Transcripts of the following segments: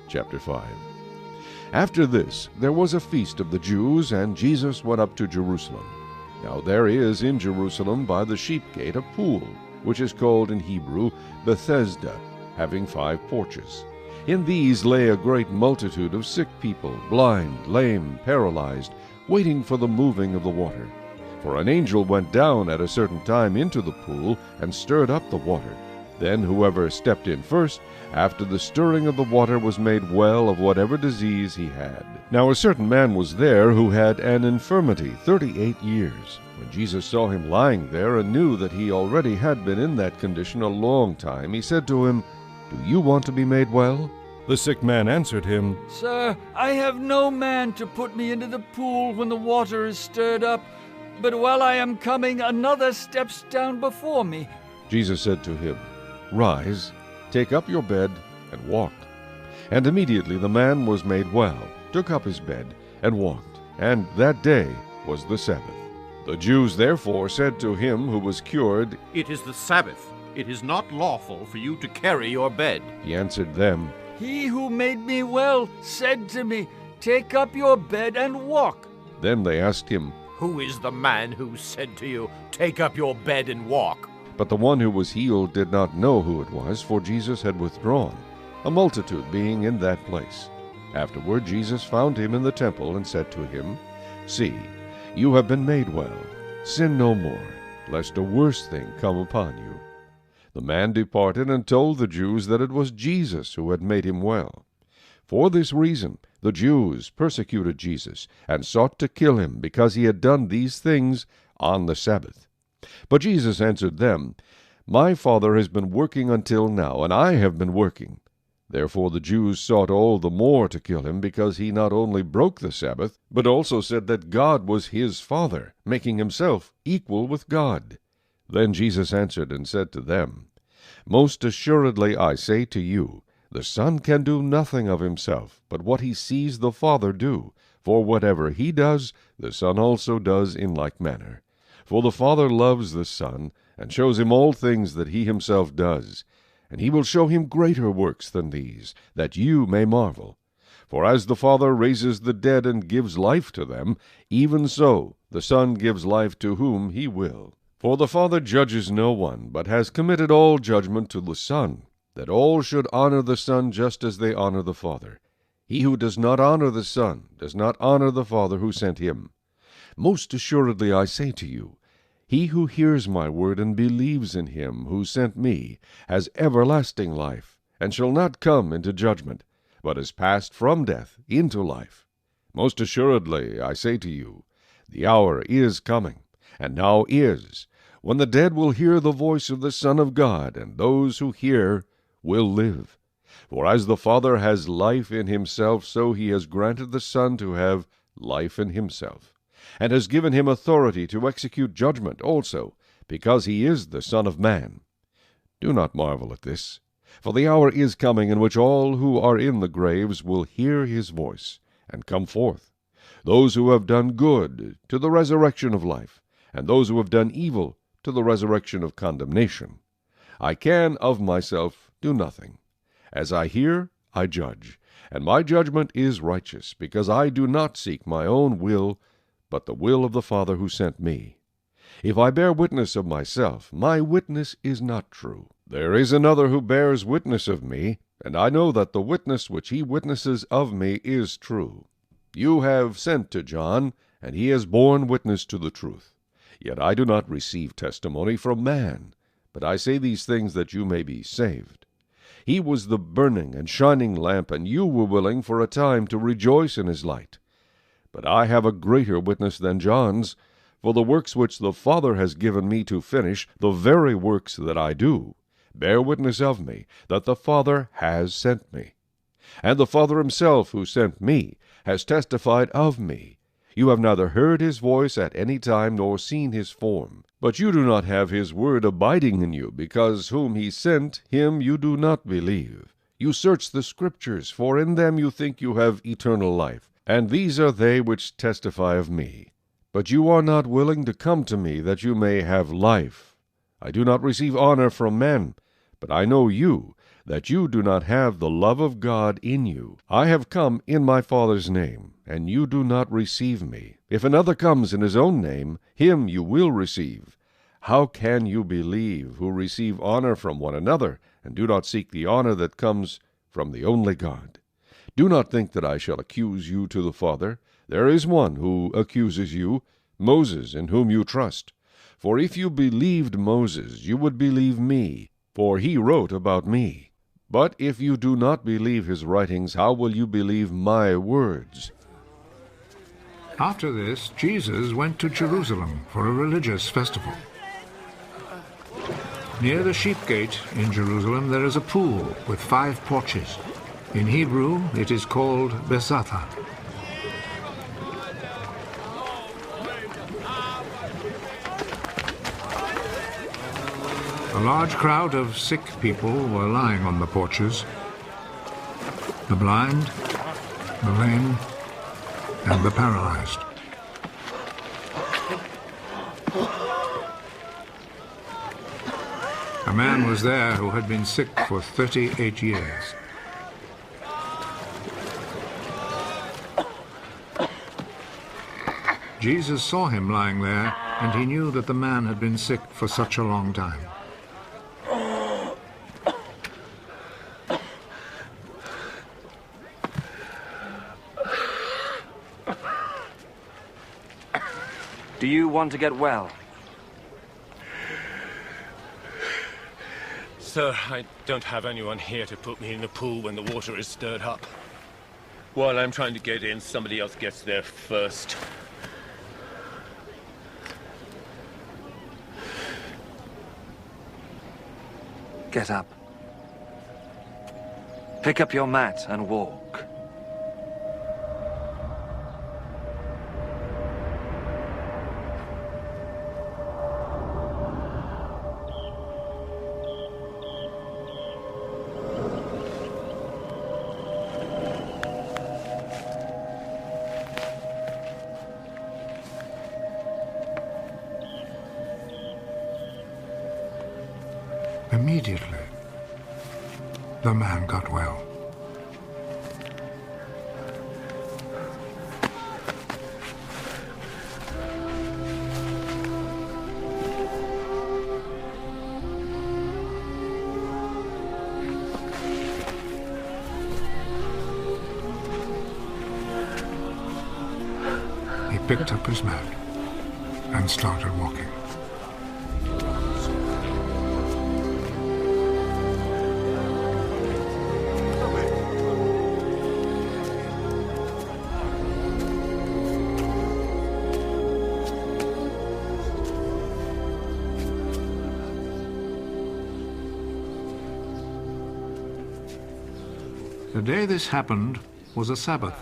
Chapter 5. After this there was a feast of the Jews, and Jesus went up to Jerusalem. Now there is in Jerusalem by the sheep gate a pool, which is called in Hebrew Bethesda, having 5 porches. In these lay a great multitude of sick people, blind, lame, paralyzed, waiting for the moving of the water. For an angel went down at a certain time into the pool, and stirred up the water. Then whoever stepped in first, after the stirring of the water, was made well of whatever disease he had. Now a certain man was there who had an infirmity 38 years. When Jesus saw him lying there, and knew that he already had been in that condition a long time, he said to him, "Do you want to be made well?" The sick man answered him, "Sir, I have no man to put me into the pool when the water is stirred up, but while I am coming, another steps down before me." Jesus said to him, "Rise, take up your bed, and walk." And immediately the man was made well, took up his bed, and walked. And that day was the Sabbath. The Jews therefore said to him who was cured, "It is the Sabbath. It is not lawful for you to carry your bed." He answered them, "He who made me well said to me, 'Take up your bed and walk.'" Then they asked him, "Who is the man who said to you, 'Take up your bed and walk'?" But the one who was healed did not know who it was, for Jesus had withdrawn, a multitude being in that place. Afterward Jesus found him in the temple, and said to him, "See, you have been made well. Sin no more, lest a worse thing come upon you." The man departed and told the Jews that it was Jesus who had made him well. For this reason the Jews persecuted Jesus, and sought to kill him, because he had done these things on the Sabbath. But Jesus answered them, "My Father has been working until now, and I have been working." Therefore the Jews sought all the more to kill him, because he not only broke the Sabbath, but also said that God was his Father, making himself equal with God. Then Jesus answered and said to them, "Most assuredly I say to you, the Son can do nothing of himself, but what he sees the Father do. For whatever he does, the Son also does in like manner. For the Father loves the Son, and shows him all things that he himself does. And he will show him greater works than these, that you may marvel. For as the Father raises the dead and gives life to them, even so the Son gives life to whom he will. For the Father judges no one, but has committed all judgment to the Son, that all should honor the Son just as they honor the Father. He who does not honor the Son does not honor the Father who sent him. Most assuredly I say to you, he who hears my word and believes in him who sent me has everlasting life, and shall not come into judgment, but is passed from death into life. Most assuredly I say to you, the hour is coming, and now is, when the dead will hear the voice of the Son of God, and those who hear will live. For as the Father has life in himself, so he has granted the Son to have life in himself, and has given him authority to execute judgment also, because he is the Son of Man. Do not marvel at this, for the hour is coming in which all who are in the graves will hear his voice, and come forth, those who have done good to the resurrection of life, and those who have done evil to the resurrection of condemnation. I can of myself do nothing. As I hear, I judge, and my judgment is righteous, because I do not seek my own will, but the will of the Father who sent me. If I bear witness of myself, my witness is not true. There is another who bears witness of me, and I know that the witness which he witnesses of me is true. You have sent to John, and he has borne witness to the truth. Yet I do not receive testimony from man, but I say these things that you may be saved. He was the burning and shining lamp, and you were willing for a time to rejoice in his light. But I have a greater witness than John's, for the works which the Father has given me to finish, the very works that I do, bear witness of me, that the Father has sent me. And the Father himself who sent me has testified of me. You have neither heard his voice at any time, nor seen his form. But you do not have his word abiding in you, because whom he sent, him you do not believe. You search the Scriptures, for in them you think you have eternal life, and these are they which testify of me. But you are not willing to come to me, that you may have life. I do not receive honor from men, But I know you, that you do not have the love of God in you. I have come in my Father's name, and you do not receive me. If another comes in his own name, him you will receive. How can you believe, who receive honor from one another, and do not seek the honor that comes from the only God? Do not think that I shall accuse you to the Father. There is one who accuses you, Moses, in whom you trust. For if you believed Moses, you would believe me, for he wrote about me. But if you do not believe his writings, how will you believe my words? After this, Jesus went to Jerusalem for a religious festival. Near the sheep gate in Jerusalem there is a pool with 5 porches. In Hebrew it is called Besatha. A large crowd of sick people were lying on the porches: the blind, the lame, and the paralyzed. A man was there who had been sick for 38 years. Jesus saw him lying there, and he knew that the man had been sick for such a long time. Do you want to get well? Sir, I don't have anyone here to put me in the pool when the water is stirred up. While I'm trying to get in, somebody else gets there first. Get up. Pick up your mat and walk. Immediately, the man got well. He picked up his mat and started walking. The day this happened was a Sabbath,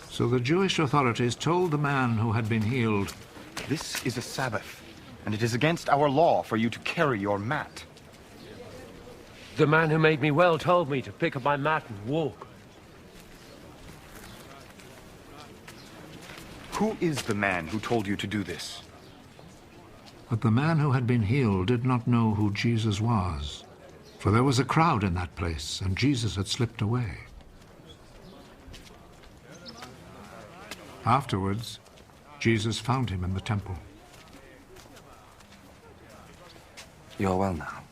so the Jewish authorities told the man who had been healed, "This is a Sabbath, and it is against our law for you to carry your mat." The man who made me well told me to pick up my mat and walk. Who is the man who told you to do this? But the man who had been healed did not know who Jesus was, for there was a crowd in that place, and Jesus had slipped away. Afterwards, Jesus found him in the temple. You're well now.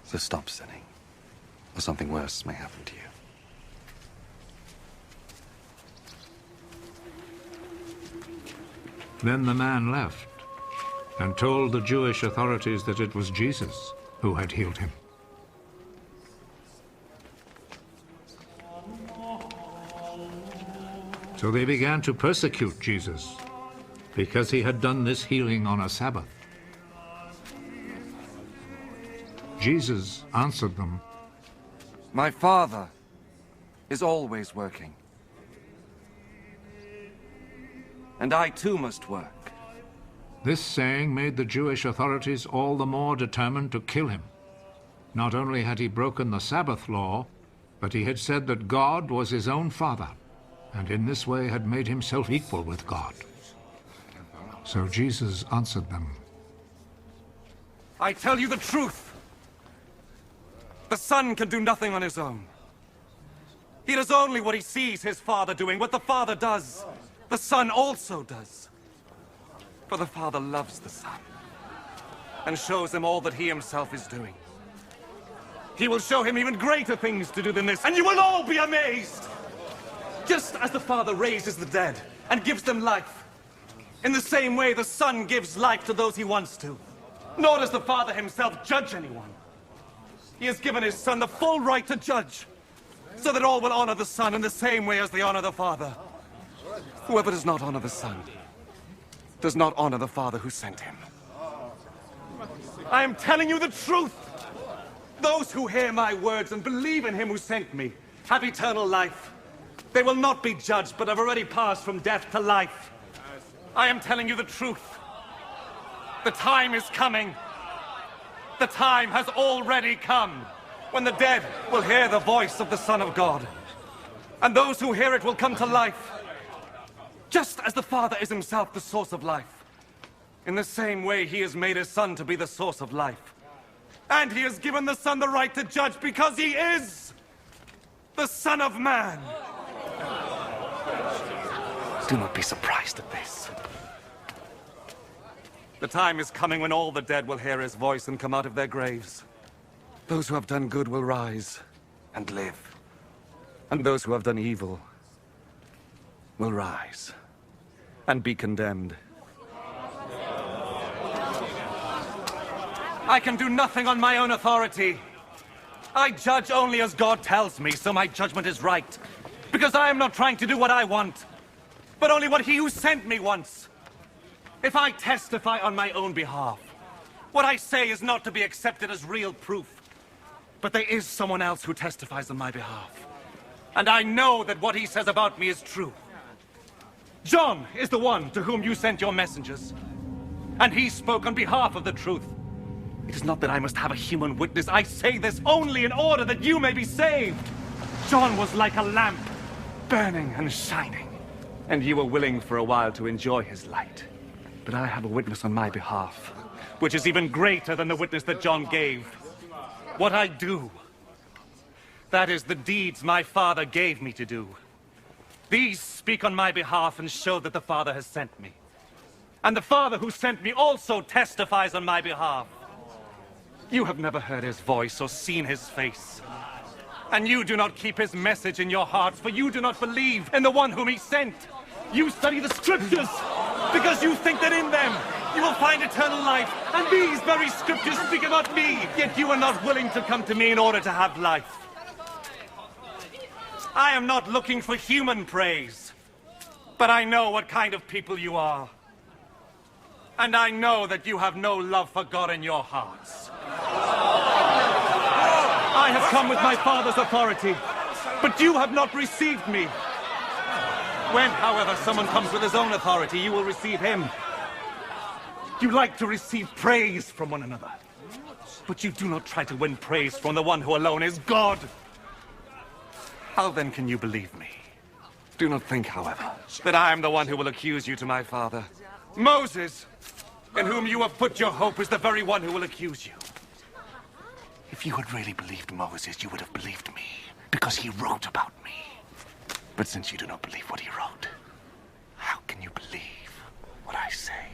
So stop sinning, or something worse may happen to you. Then the man left and told the Jewish authorities that it was Jesus who had healed him. So they began to persecute Jesus because he had done this healing on a Sabbath. Jesus answered them, My Father is always working. And I too must work. This saying made the Jewish authorities all the more determined to kill him. Not only had he broken the Sabbath law, but he had said that God was his own Father, and in this way had made himself equal with God. So Jesus answered them, I tell you the truth. The Son can do nothing on his own. He does only what he sees his Father doing. What the Father does, the Son also does. For the Father loves the Son and shows him all that he himself is doing. He will show him even greater things to do than this, and you will all be amazed! Just as the Father raises the dead and gives them life, in the same way the Son gives life to those he wants to. Nor does the Father himself judge anyone. He has given his Son the full right to judge, so that all will honor the Son in the same way as they honor the Father. Whoever does not honor the Son does not honor the Father who sent him. I am telling you the truth! Those who hear my words and believe in him who sent me have eternal life. They will not be judged, but have already passed from death to life. I am telling you the truth. The time is coming. The time has already come when the dead will hear the voice of the Son of God. And those who hear it will come to life. Just as the Father is himself the source of life. In the same way he has made his Son to be the source of life. And he has given the Son the right to judge because he is the Son of Man. Do not be surprised at this. The time is coming when all the dead will hear his voice and come out of their graves. Those who have done good will rise and live. And those who have done evil will rise and be condemned. I can do nothing on my own authority. I judge only as God tells me, so my judgment is right. Because I am not trying to do what I want, but only what he who sent me wants. If I testify on my own behalf, what I say is not to be accepted as real proof. But there is someone else who testifies on my behalf. And I know that what he says about me is true. John is the one to whom you sent your messengers. And he spoke on behalf of the truth. It is not that I must have a human witness. I say this only in order that you may be saved. John was like a lamp, burning and shining. And you were willing for a while to enjoy his light. But I have a witness on my behalf, which is even greater than the witness that John gave. What I do, that is the deeds my Father gave me to do. These speak on my behalf and show that the Father has sent me. And the Father who sent me also testifies on my behalf. You have never heard his voice or seen his face. And you do not keep his message in your hearts, for you do not believe in the one whom he sent. You study the scriptures because you think that in them you will find eternal life. And these very scriptures speak about me, yet you are not willing to come to me in order to have life. I am not looking for human praise, but I know what kind of people you are. And I know that you have no love for God in your hearts. I have come with my Father's authority, but you have not received me. When, however, someone comes with his own authority, you will receive him. You like to receive praise from one another, but you do not try to win praise from the one who alone is God. How then can you believe me? Do not think, however, that I am the one who will accuse you to my Father. Moses, in whom you have put your hope, is the very one who will accuse you. If you had really believed Moses, you would have believed me, because he wrote about me. But since you do not believe what he wrote, how can you believe what I say?